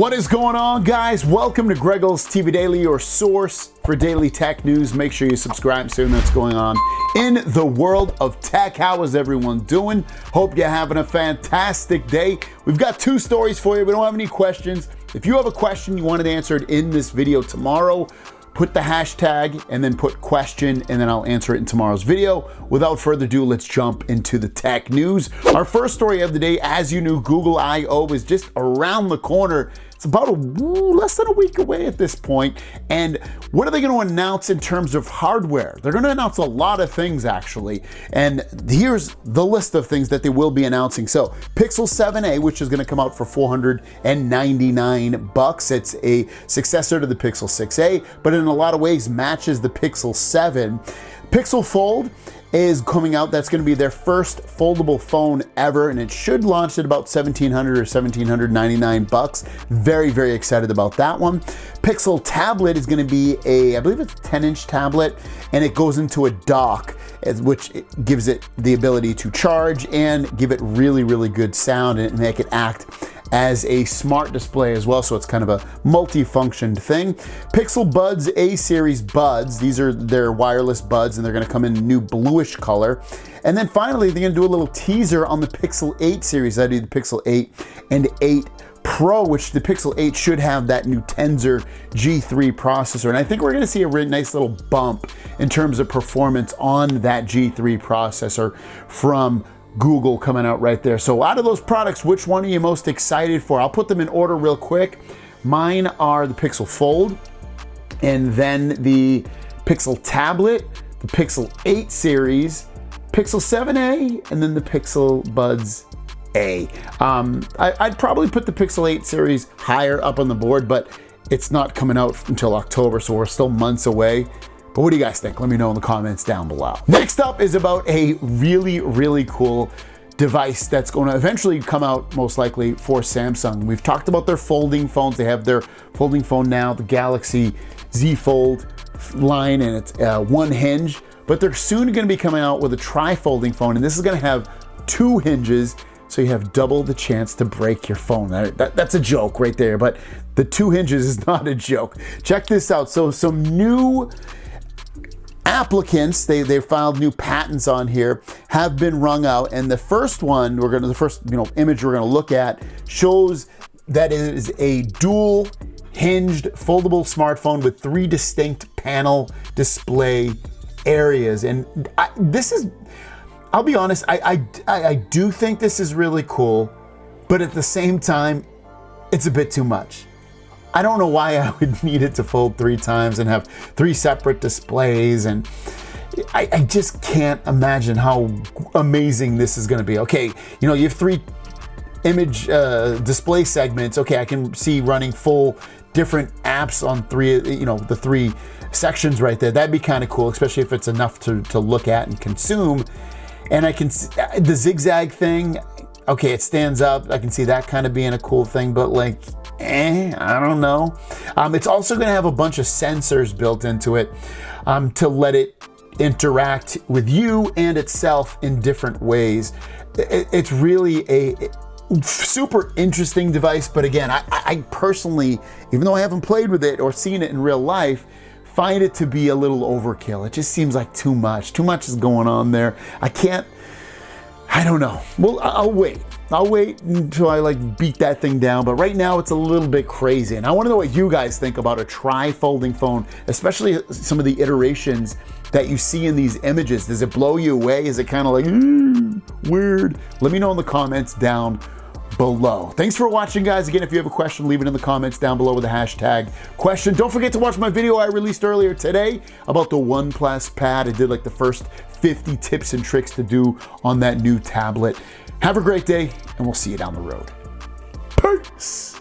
What is going on, guys? Welcome to Greggles TV Daily, your source for daily tech news. Make sure you subscribe so you know what's going on in the world of tech. How is everyone doing? Hope you're having a fantastic day. We've got two stories for you. We don't have any questions. If you have a question you want it answered in this video tomorrow, put the hashtag and then put question, and then I'll answer it in tomorrow's video. Without further ado, let's jump into the tech news. Our first story of the day, as you knew, Google I/O is just around the corner. It's about less than a week away at this point. And what are they going to announce in terms of hardware? They're going to announce a lot of things, actually. And here's the list of things that they will be announcing. So Pixel 7a, which is going to come out for $499. It's a successor to the Pixel 6a, but in a lot of ways matches the Pixel 7. Pixel Fold is coming out. That's going to be their first foldable phone ever, and it should launch at about $1,700 or $1,799. Very, very excited about that one. Pixel Tablet is going to be I believe it's a 10-inch tablet, and it goes into a dock, which gives it the ability to charge and give it really, really good sound and make it act as a smart display as well, so it's kind of a multi-functioned thing. Pixel Buds A-series buds, these are their wireless buds, and they're gonna come in a new bluish color. And then finally, they're gonna do a little teaser on the Pixel 8 series. That'd be the Pixel 8 and 8 Pro, which the Pixel 8 should have that new Tensor G3 processor. And I think we're gonna see a really nice little bump in terms of performance on that G3 processor from Google coming out right there. So out of those products, which one are you most excited for? I'll put them in order real quick. Mine are the Pixel Fold, and then the Pixel Tablet, the Pixel 8 series, Pixel 7a, and then the Pixel Buds A. I'd probably put the Pixel 8 series higher up on the board, but it's not coming out until October, so we're still months away. But what do you guys think? Let me know in the comments down below. Next up is about a really, really cool device that's going to eventually come out most likely for Samsung. We've talked about their folding phones. They have their folding phone now, the Galaxy Z Fold line, and it's one hinge. But they're soon going to be coming out with a tri-folding phone, and this is going to have two hinges, so you have double the chance to break your phone. That's a joke right there, but the two hinges is not a joke. Check this out. So some new applicants, they filed new patents on here, have been rung out, and the first one the first image we're gonna look at shows that it is a dual hinged foldable smartphone with 3 distinct panel display areas. And I'll be honest, I do think this is really cool, but at the same time, it's a bit too much. I don't know why I would need it to fold 3 times and have 3 separate displays, and I just can't imagine how amazing this is gonna be. Okay, you have 3 image display segments. Okay, I can see running full different apps on 3, the 3 sections right there. That'd be kind of cool, especially if it's enough to look at and consume. And I can see the zigzag thing. Okay, it stands up. I can see that kind of being a cool thing, but I don't know. It's also going to have a bunch of sensors built into it to let it interact with you and itself in different ways. It's really a super interesting device, but again, I personally, even though I haven't played with it or seen it in real life, find it to be a little overkill. It just seems like too much. Too much is going on there. I don't know. Well, I'll wait. I'll wait until I beat that thing down, but right now it's a little bit crazy. And I want to know what you guys think about a tri-folding phone, especially some of the iterations that you see in these images. Does it blow you away? Is it kind of weird? Let me know in the comments down below. Thanks for watching, guys. Again, if you have a question, leave it in the comments down below with the hashtag question. Don't forget to watch my video I released earlier today about the OnePlus Pad. I did the first 50 tips and tricks to do on that new tablet. Have a great day, and we'll see you down the road. Peace.